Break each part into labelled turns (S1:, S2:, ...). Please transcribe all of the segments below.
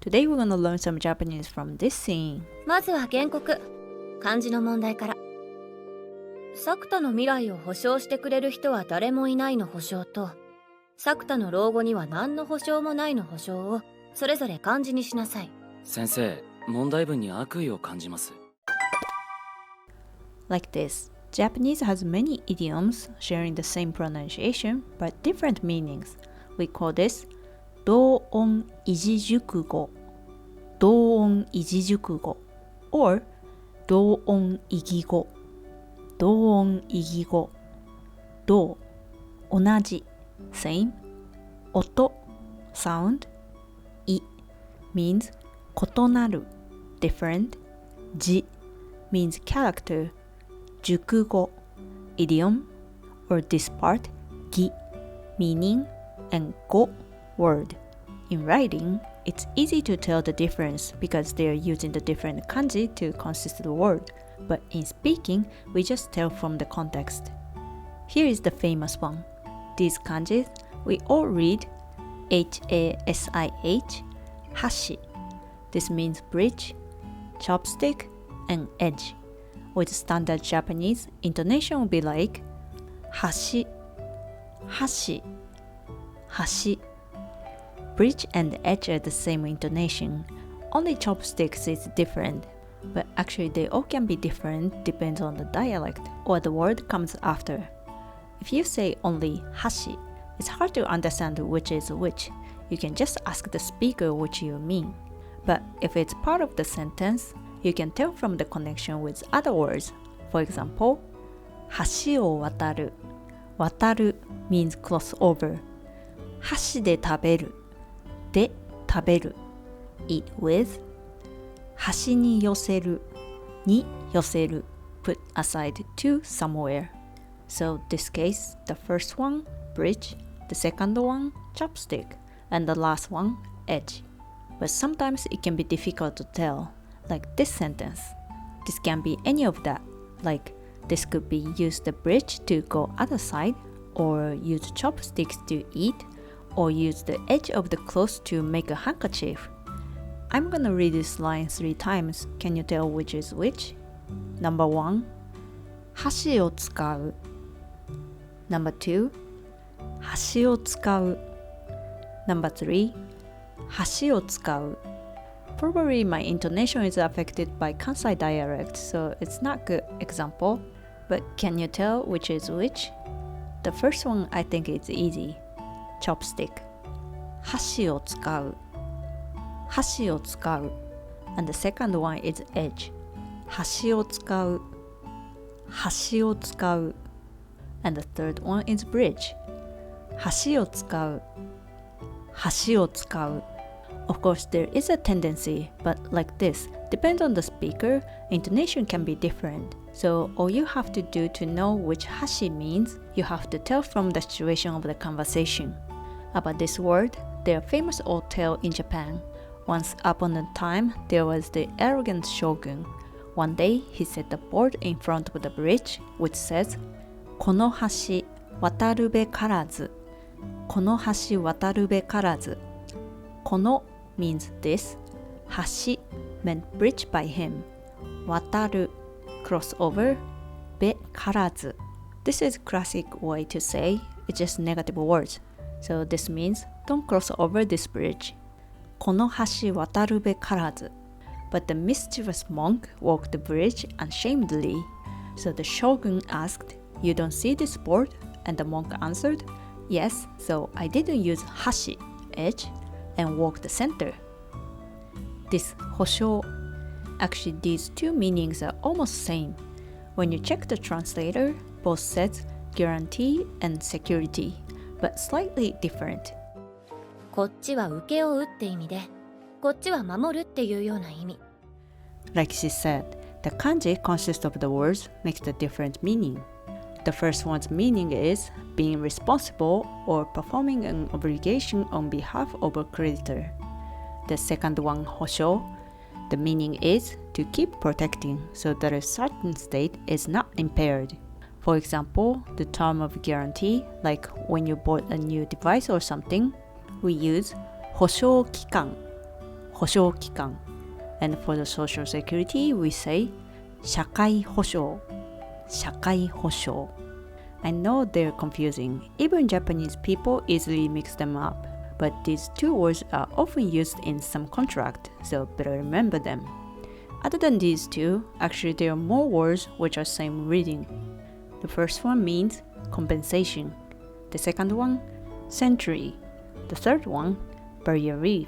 S1: Today we're gonna learn some Japanese from this scene.
S2: まずは原告、漢字の問題から。作田の未来を保証してくれる人は誰もいないの保証と、作田の老後には何の保証もないの保証をそれぞれ漢字にしなさい。
S3: 先生、問題文に悪意を感じます。
S1: Like this, Japanese has many idioms sharing the same pronunciation but different meanings. We call this douon igigo, douon igigo, or douon igigo, douon igigo. 同、同じ、same, 音、sound, い means 異なる different, じ means character, 熟語 idiom, or this part 義 meaning, and 語 word. In writing, it's easy to tell the difference because they are using the different kanji to consist the word, but in speaking, we just tell from the context. Here is the famous one. These kanjis, we all read H-A-S-I-H, hashi. This means bridge, chopstick, and edge. With standard Japanese, intonation will be like hashi, hashi, hashi. Bridge and edge are the same intonation. Only chopsticks is different, but actually they all can be different depends on the dialect or the word comes after. If you say only hashi, it's hard to understand which is which. You can just ask the speaker which you mean. But if it's part of the sentence, you can tell from the connection with other words. For example, 橋を渡る。渡る means cross over. 箸で食べる。で食べる。eat with. 端に寄せる。に寄せる。put aside to somewhere. So this case, the first one, bridge, the second one, chopstick, and the last one, edge. But sometimes it can be difficult to tell, like this sentence. This can be any of that, like this could be use the bridge to go other side, or use chopsticks to eat, or use the edge of the cloth to make a handkerchief. I'm gonna read this line 3 times. Can you tell which is which? Number 1, 箸を使う。Number 2, 箸を使う。Number 3, 箸を使う。Probably my intonation is affected by Kansai dialect, so it's not good example. But can you tell which is which? The first one I think is easy. Chopstick. 箸を使う。箸を使う。And the second one is edge. 箸を使う。箸を使う。And the third one is bridge. 箸を使う。箸を使う。Of course, there is a tendency, but like this, depends on the speaker, intonation can be different. So all you have to do to know which hashi means, you have to tell from the situation of the conversation. About this word, they are famous old tale in Japan. Once upon a time, there was the arrogant shogun. One day, he set a board in front of the bridge, which says, この橋渡るべからず。この橋渡るべからず。この means this. 橋 meant bridge by him. 渡る cross over. べからず. This is classic way to say it's just negative words. So this means don't cross over this bridge. この橋渡るべからず. But the mischievous monk walked the bridge unashamedly. So the shogun asked, You don't see this board? And the monk answered, Yes, so I didn't use hashi, edge, and walk the center. This 保証. Actually, these two meanings are almost same. When you check the translator, both says guarantee and security, but slightly different.
S2: こっちは受け負うって意味で、こっちは守るっていうような意味。
S1: Like she said, the kanji consists of the words makes the different meaning. The first one's meaning is being responsible or performing an obligation on behalf of a creditor. The second one, 保証, the meaning is to keep protecting so that a certain state is not impaired. For example, the term of guarantee, like when you bought a new device or something, we use 保証期間.保証機関 and for the social security we say 社会保障社会保障 I know they're confusing. Even Japanese people easily mix them up. But these two words are often used in some contract, so better remember them. Other than these two, actually there are more words which are same reading. The first one means compensation. The second one, century. The third one, barrier reef.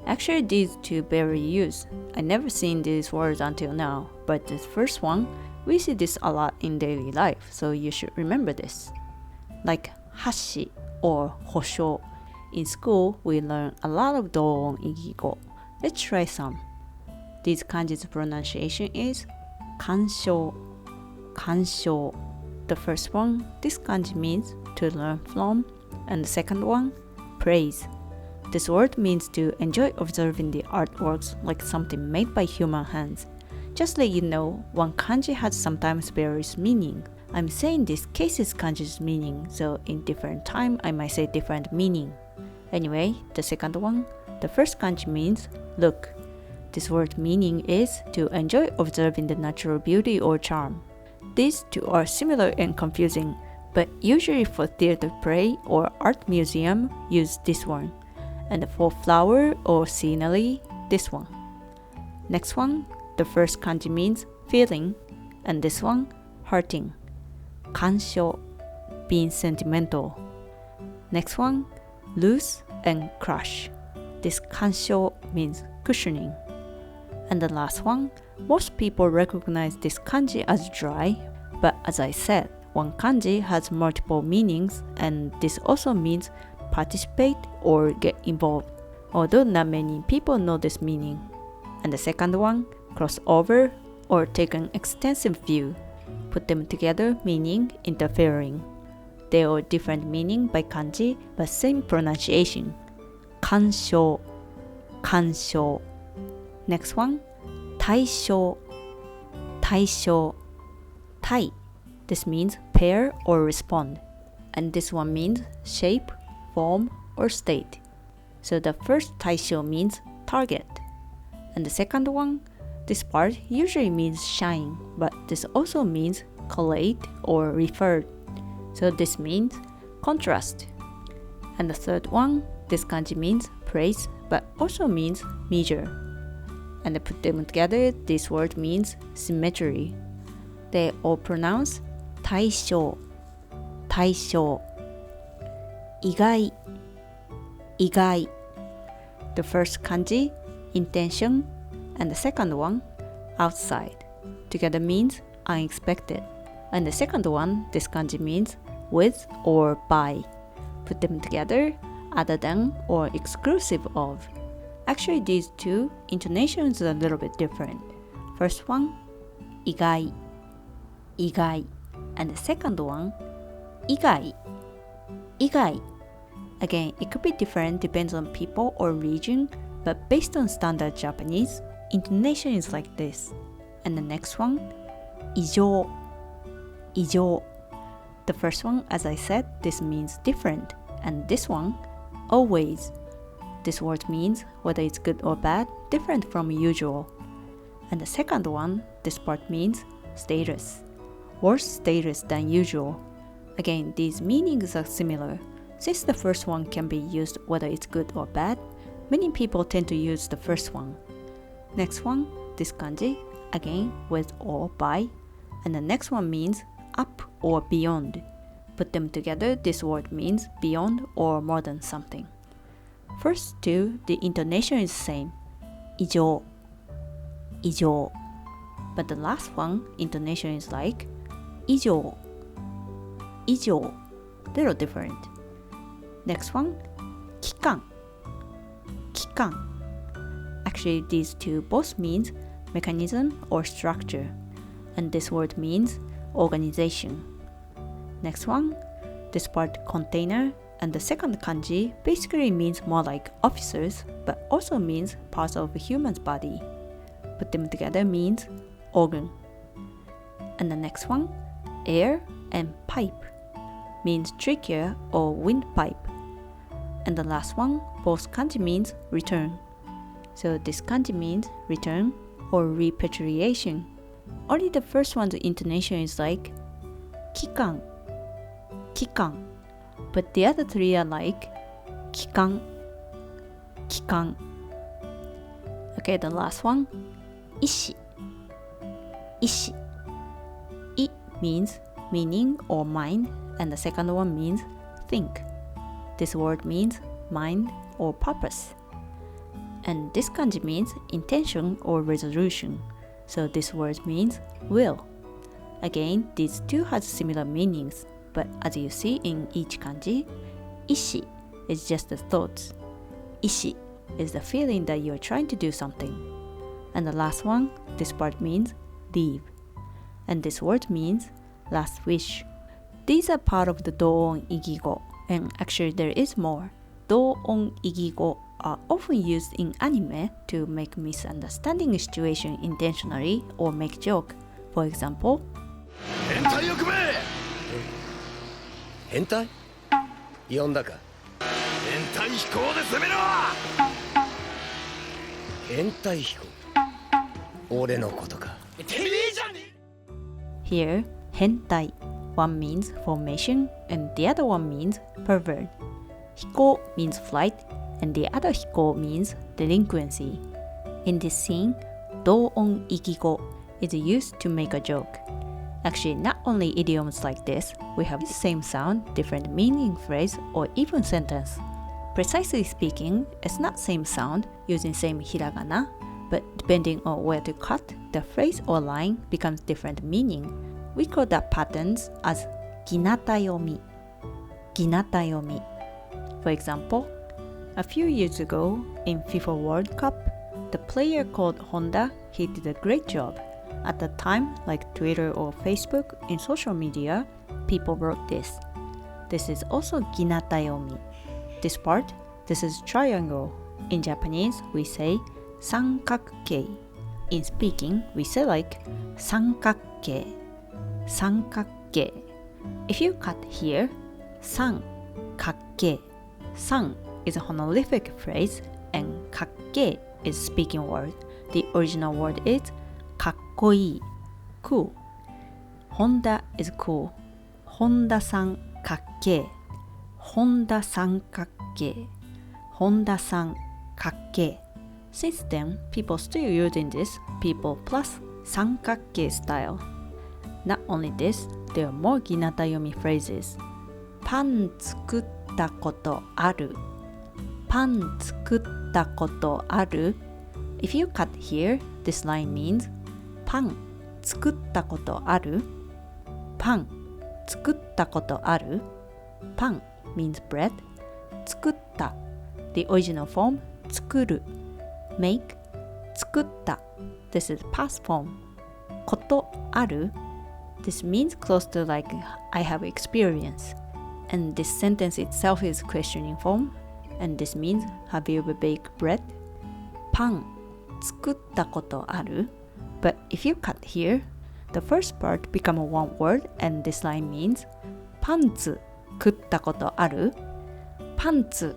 S1: Actually these two barely used. I never seen these words until now, but the first one, we see this a lot in daily life, so you should remember this. Like hashi or hosho. In school, we learn a lot of douon igigo. Let's try some. These kanji's pronunciation is kanshou, kanshou. The first one, this kanji means to learn from, and the second one, praise. This word means to enjoy observing the artworks like something made by human hands. Just let you know, one kanji has sometimes various meaning. I'm saying this case's kanji's meaning, so in different time I might say different meaning. Anyway, the second one, the first kanji means look. This word meaning is to enjoy observing the natural beauty or charm. These two are similar and confusing, but usually for theater play or art museum, use this one. And for flower or scenery, this one. Next one, the first kanji means feeling, and this one, hurting. Kanshou, being sentimental. Next one, loose and crush. This kanshou means cushioning. And the last one, most people recognize this kanji as dry, but as I said, one kanji has multiple meanings, and this also means participate or get involved, although not many people know this meaning. And the second one, cross over or take an extensive view. Put them together meaning interfering. They are different meaning by kanji but same pronunciation. Kanshou, kanshou. Next one, taishou, taishou, tai. This means pair or respond. And this one means shape, form, or state. So the first taishou means target. And the second one, this part usually means shine, but this also means collate or referred. So this means contrast. And the third one, this kanji means praise, but also means measure. And to put them together, this word means symmetry. They all pronounce 対象, 対象. 意外, 意外. The first kanji, intention, and the second one, outside. Together means unexpected. And the second one, this kanji means with or by. Put them together, other than or exclusive of. Actually, these two intonations are a little bit different. First one, 意外, 意外. And the second one, 意外, 意外. Again, it could be different depends on people or region, but based on standard Japanese, intonation is like this. And the next one, 異常, 異常. The first one, as I said, this means different. And this one, always. This word means whether it's good or bad, different from usual. And the second one, this part means status. Worse status than usual. Again, these meanings are similar. Since the first one can be used whether it's good or bad, many people tend to use the first one. Next one, this kanji, again with or by. And the next one means up or beyond. Put them together, this word means beyond or more than something. First two, the intonation is same. 異常, 異常. But the last one, intonation is like 以上, 以上. Little different. Next one, 期間, 期間. Actually, these two both means mechanism or structure. And this word means organization. Next one, this part container, and the second kanji basically means more like officers, but also means parts of a human's body. Put them together means organ. And the next one, air and pipe, means trachea or windpipe. And the last one, both kanji means return. So this kanji means return or repatriation. Only the first one's intonation is like kikan, kikan. But the other three are like kikan, kikan. Okay, the last one, ishi, ishi. I means meaning or mind, and the second one means think. This word means mind or purpose. And this kanji means intention or resolution. So this word means will. Again, these two have similar meanings, but as you see in each kanji, ishi is just the thoughts. Ishi is the feeling that you're trying to do something. And the last one, this part means leave. And this word means last wish. These are part of the douon異義語, and actually there is more. Douon異義語 are often used in anime to make misunderstanding a situation intentionally or make joke. For example,
S4: 変態よくめ変態呼んだか変態飛行で攻めろ変態飛行俺のことかてめえじゃね
S1: Here, hentai, one means formation and the other one means pervert. Hiko means flight and the other hiko means delinquency. In this scene, douon igigo is used to make a joke. Actually, not only idioms like this, we have the same sound, different meaning phrase, or even sentence. Precisely speaking, it's not same sound using same hiragana, but depending on where to cut, the phrase or line becomes different meaning. We call that patterns as ginatayomi. Ginatayomi. For example, a few years ago in FIFA World Cup, the player called Honda, he did a great job. At the time, like Twitter or Facebook, in social media, people wrote this. This is also ginatayomi. This part, this is triangle. In Japanese, we say sankakkei. In speaking, we say like sankakkei. Sankakkei. If you cut here, sankakkei. San is a honorific phrase and kakkei is speaking word. The original word is kakkoi, cool. Honda is cool. Honda-san kakkei. Honda-san kakkei. Honda-san kakkei. Since then, people still using this people plus sankakkei style. Not only this, there are more ginatayomi phrases. パン作ったことある。パン作ったことある。If you cut here, this line means パン作ったことある。パン作ったことある。パン means bread. 作った the original form 作る。make 作った this is past form. ことある this means close to like I have experience. And this sentence itself is questioning form. And this means have you ever baked bread? パン作ったことある But if you cut here, the first part become a one word and this line means パンツ食ったことあるパンツ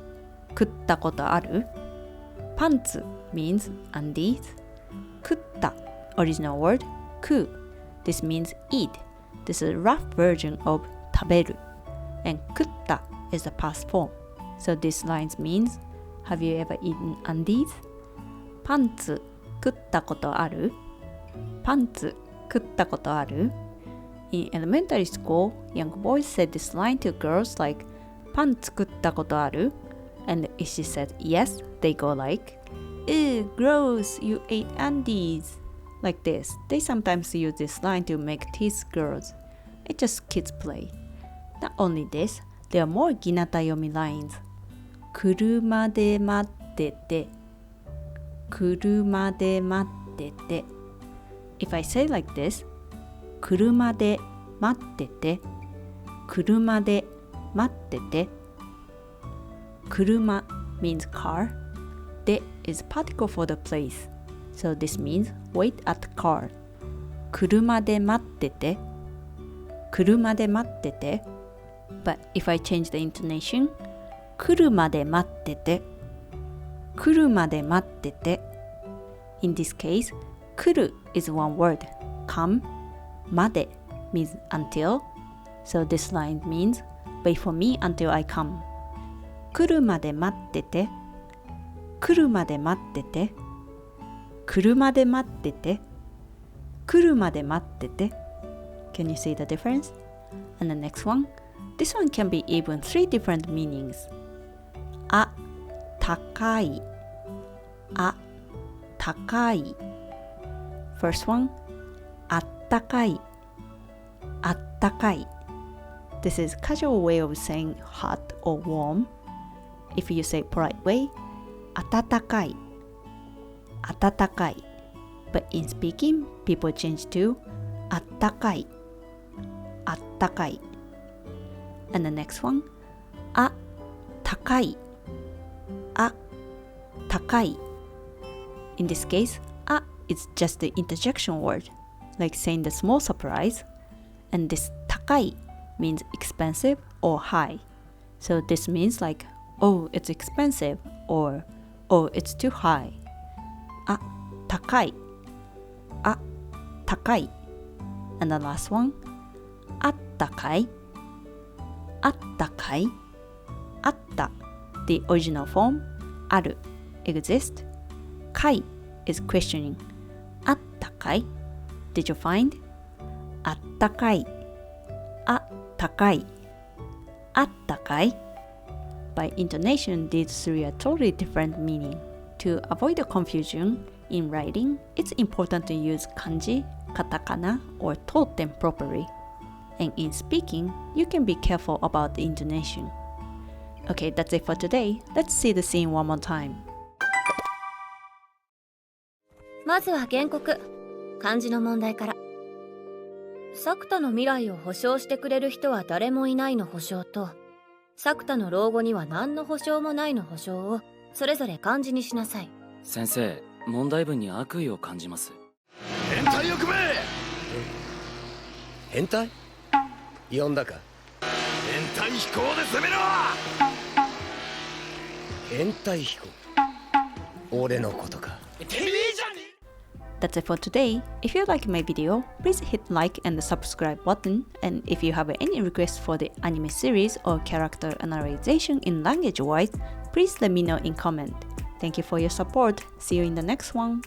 S1: 食ったことあるパンツ means undies 食った original word 食う This means eat. This is a rough version of 食べる And 食った is the past form. So this line means Have you ever eaten undies? パンツ食ったことあるパンツ食ったことある In elementary school, young boys said this line to girls like パン作ったことある And if she said yes, they go like Ew, gross, you ate undies Like this. They sometimes use this line to make tease girls. It's just kids play. Not only this, there are more ginatayomi lines. 車で待ってて車で待ってて If I say like this 車で待ってて車で待ってて車 means car で is particle for the place So this means wait at the car 車で待ってて車で待ってて But if I change the intonation 来るまで待ってて来るまで待ってて In this case, 来る is one word. Come, まで means until. So this line means wait for me until I come. 来るまで待ってて来るまで待ってて来るまで待ってて来るまで待ってて Can you see the difference? And the next one, this one can be even 3 different meanings. あ、高いあ、高い First one, あったかいあったかい This is casual way of saying hot or warm. If you say polite way, 温かい温かい But in speaking, people change to あったかいあったかい And the next one, あ、高いあ、高い In this case, あ is just the interjection word, like saying the small surprise. And this 高い means expensive or high. So this means like, oh, it's expensive or oh, it's too high. あ、高いあ、高い And the last one, あったかいあったかいあった The original form, ある exist. かい is questioning. あったかい Did you find? あったかいあ、高いあったかい By intonation, these 3 are totally different meaning. To avoid the confusion, in writing, it's important to use kanji, katakana, or totem properly. And in speaking, you can be careful about the intonation. Okay, that's it for today. Let's see the scene one more time.
S2: まずは原告漢字の問題から。作田の未来を保証してくれる人は誰もいないの保証と、作田の老後には何の保証もないの保証をそれぞれ漢字にしなさい。
S3: 先生、問題文に悪意を感じます。
S4: 変態欲め変態呼んだか変態飛行で攻めろ変態飛行俺のことかてめえじゃねえ
S1: That's it for today. If you like my video, please hit like and the subscribe button. And if you have any requests for the anime series or character analyzation in language wise, please let me know in comment. Thank you for your support. See you in the next one.